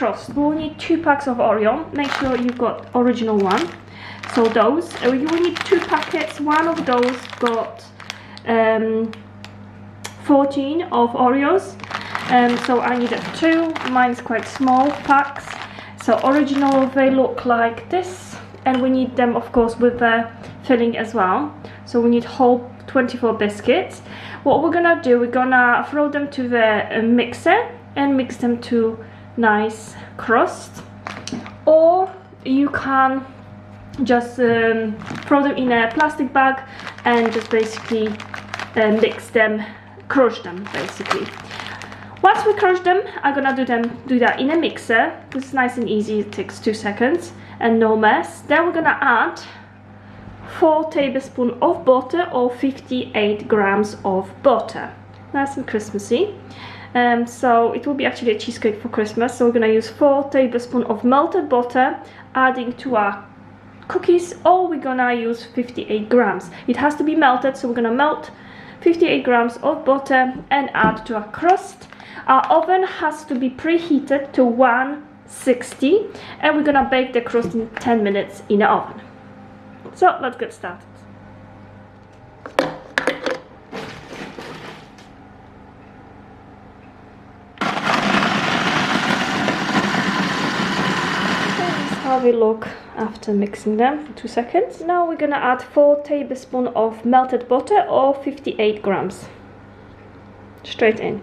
crust, we'll need 2 packs of Oreo. Make sure you've got original one. So those, you will need 2 packets. One of those got 14 of Oreos. So I needed 2. Mine's quite small packs. So original, they look like this. And we need them, of course, with the filling as well. So we need whole 24 biscuits. What we're gonna do, we're gonna throw them to the mixer and mix them to nice crust. Or you can just throw them in a plastic bag and just basically mix them, crush them basically. Once we crush them, I'm gonna do that in a mixer. It's nice and easy, it takes 2 seconds and no mess. Then we're gonna add 4 tablespoons of butter or 58 grams of butter. Nice and Christmassy. So it will be actually a cheesecake for Christmas. So we're gonna use 4 tablespoons of melted butter, adding to our cookies, or we're gonna use 58 grams. It has to be melted, so we're gonna melt 58 grams of butter and add to our crust. Our oven has to be preheated to 160 and we're gonna bake the crust in 10 minutes in the oven. So let's get started. This is how they look after mixing them for 2 seconds. Now we're gonna add 4 tablespoons of melted butter or 58 grams. Straight in.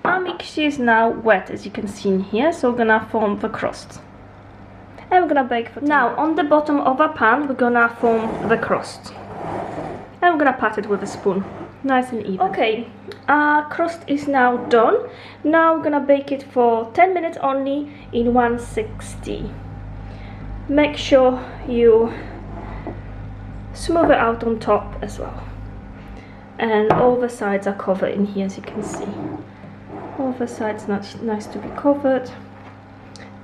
Our mixture is now wet, as you can see in here, so we're gonna form the crust. And we're gonna bake for 10 minutes. Now, on the bottom of our pan, we're gonna form the crust. And we're gonna pat it with a spoon, nice and even. Okay, our crust is now done. Now we're gonna bake it for 10 minutes only in 160. Make sure you smooth it out on top as well. And all the sides are covered in here, as you can see. All the sides nice to be covered,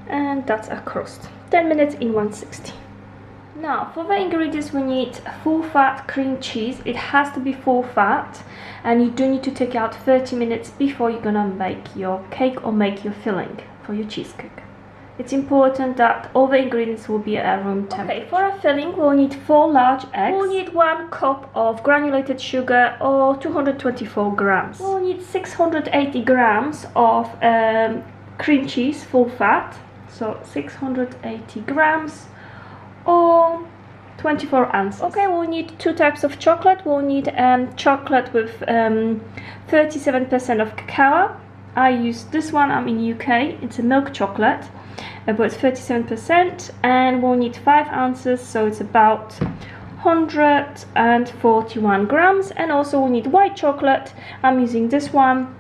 and that's our crust. 10 minutes in 160. Now for the ingredients, we need full fat cream cheese. It has to be full fat, and you do need to take out 30 minutes before you're gonna make your cake or make your filling for your cheesecake. It's important that all the ingredients will be at room temperature. Okay, for our filling, we'll need 4 large eggs. We'll need 1 cup of granulated sugar or 224 grams. We'll need 680 grams of cream cheese, full fat. So 680 grams or 24 ounces. Okay, we'll need 2 types of chocolate. We'll need chocolate with 37% of cacao. I use this one, I'm in UK, it's a milk chocolate. But it's 37%, and we'll need 5 ounces, so it's about 141 grams. And also we'll need white chocolate. I'm using this one,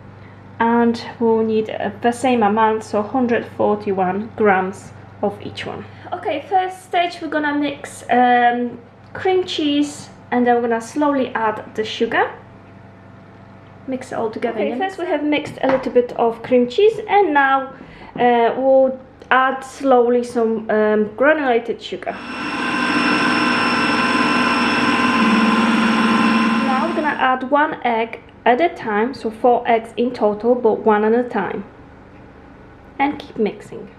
and we'll need the same amount, so 141 grams of each one. Okay, first stage, we're gonna mix cream cheese, and then we're gonna slowly add the sugar. Mix it all together. Okay, first we have mixed a little bit of cream cheese, and now we'll add slowly some granulated sugar. Now we're gonna add 1 egg at a time, so 4 eggs in total, but 1 at a time. And keep mixing.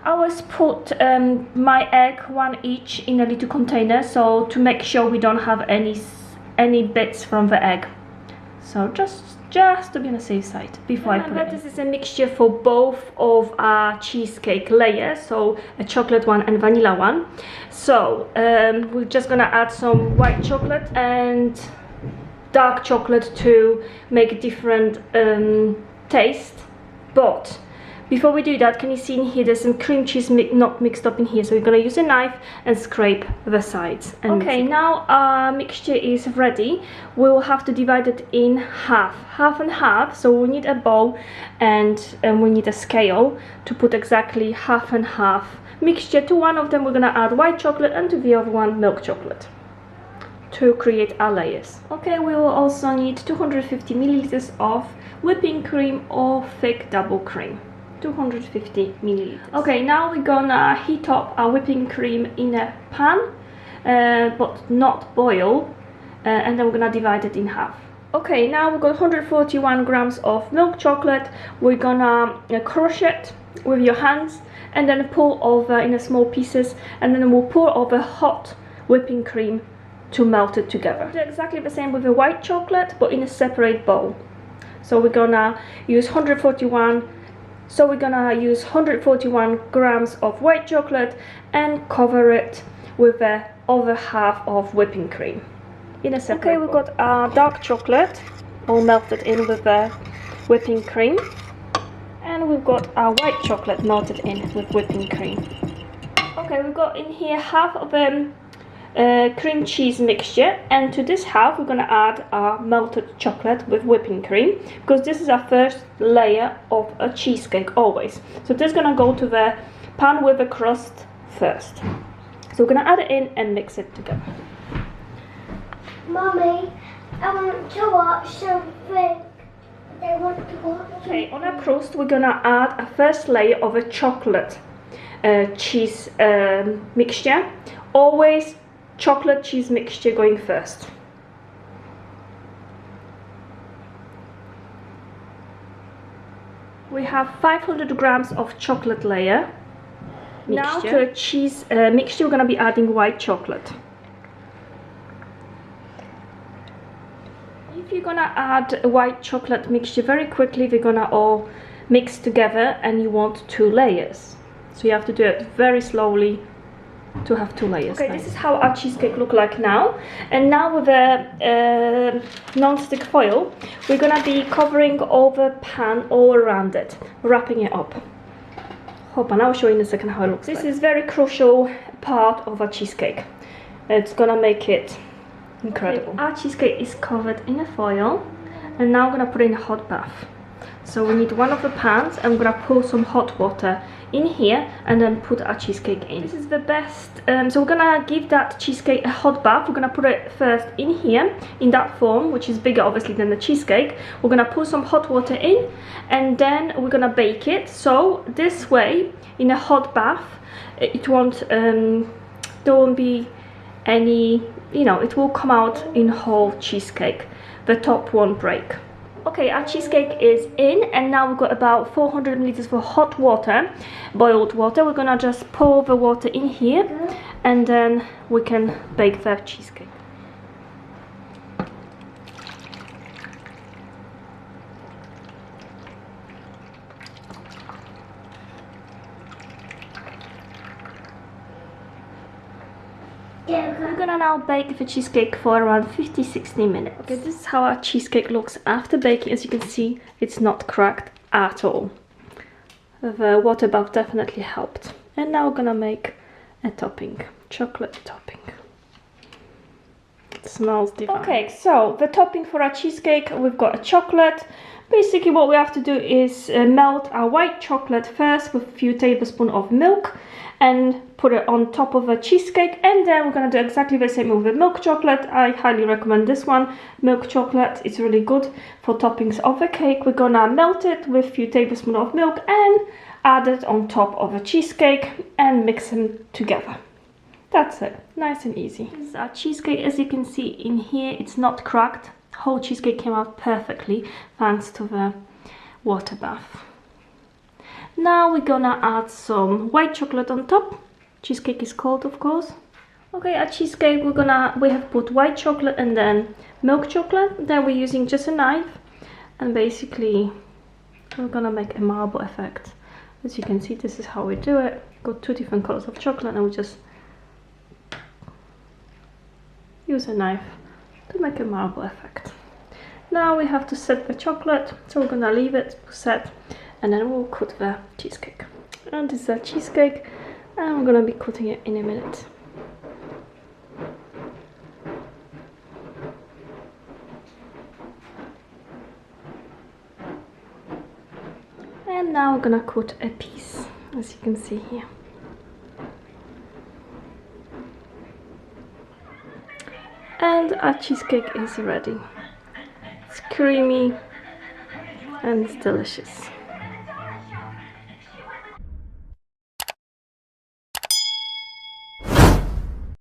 I always put my egg, 1 each, in a little container, so to make sure we don't have any bits from the egg. So just to be on the safe side before I put it in. This is a mixture for both of our cheesecake layers, so a chocolate one and vanilla one. So we're just gonna add some white chocolate and dark chocolate to make a different taste. But before we do that, can you see in here there's some cream cheese not mixed up in here, so we're gonna use a knife and scrape the sides. Okay, now our mixture is ready. We'll have to divide it in half and half. So we need a bowl and we need a scale to put exactly half and half mixture. To one of them we're gonna add white chocolate, and to the other one milk chocolate to create our layers. Okay, we will also need 250 milliliters of whipping cream or thick double cream. 250 milliliters. Okay, now we're gonna heat up our whipping cream in a pan, but not boil. and then we're gonna divide it in half. Okay, now we've got 141 grams of milk chocolate. We're gonna crush it with your hands and then pour over in small pieces, and then we'll pour over hot whipping cream to melt it together. Do exactly the same with the white chocolate, but in a separate bowl. So we're gonna use 141 grams of white chocolate and cover it with the other half of whipping cream in a separate bowl. We've got our dark chocolate all melted in with the whipping cream, and we've got our white chocolate melted in with whipping cream. Okay, we've got in here half of cream cheese mixture, and to this half we're going to add our melted chocolate with whipping cream, because this is our first layer of a cheesecake always. So this is going to go to the pan with the crust first. So we're going to add it in and mix it together. Mommy, I want to watch something. I want to watch. Okay, on our crust we're going to add a first layer of a chocolate cheese mixture. Always chocolate cheese mixture going first. We have 500 grams of chocolate layer mixture. Now to a cheese mixture we're going to be adding white chocolate. If you're gonna add a white chocolate mixture very quickly, they're gonna all mix together and you want 2 layers. So you have to do it very slowly to have 2 layers. Okay, this is how our cheesecake look like now. And now with a non-stick foil, we're gonna be covering over pan all around it, wrapping it up. And I'll show you in a second how it looks. This is very crucial part of our cheesecake. It's gonna make it incredible. Okay, our cheesecake is covered in a foil, and now I'm gonna put it in a hot bath. So we need one of the pans, and we're gonna pour some hot water in here and then put our cheesecake in. This is the best, so we're gonna give that cheesecake a hot bath. We're gonna put it first in here, in that form, which is bigger obviously than the cheesecake. We're gonna pour some hot water in, and then we're gonna bake it. So this way, in a hot bath, it won't, there won't be any, you know, it will come out in whole cheesecake. The top won't break. Okay, our cheesecake is in, and now we've got about 400 milliliters of hot water, boiled water. We're gonna just pour the water in here, and then we can bake the cheesecake. We're gonna now bake the cheesecake for around 50-60 minutes. Okay, this is how our cheesecake looks after baking. As you can see, it's not cracked at all. The water bath definitely helped. And now we're gonna make a topping, chocolate topping. It smells divine. Okay, so the topping for our cheesecake, we've got a chocolate. Basically what we have to do is melt our white chocolate first with a few tablespoons of milk and put it on top of a cheesecake, and then we're going to do exactly the same with the milk chocolate. I highly recommend this one, milk chocolate. It's really good for toppings of the cake. We're going to melt it with a few tablespoons of milk and add it on top of a cheesecake and mix them together. That's it, nice and easy. This is our cheesecake. As you can see in here, it's not cracked. Whole cheesecake came out perfectly thanks to the water bath. Now we're gonna add some white chocolate on top. Cheesecake is cold, of course. Okay, our cheesecake, we have put white chocolate and then milk chocolate. Then we're using just a knife, and basically we're gonna make a marble effect. As you can see, this is how we do it. Got 2 different colors of chocolate, and we just use a knife to make a marble effect. Now we have to set the chocolate, so we're gonna leave it set, and then we'll cut the cheesecake. And this is our cheesecake, and we're gonna be cutting it in a minute. And now we're gonna cut a piece, as you can see here. And our cheesecake is ready. It's creamy and it's delicious.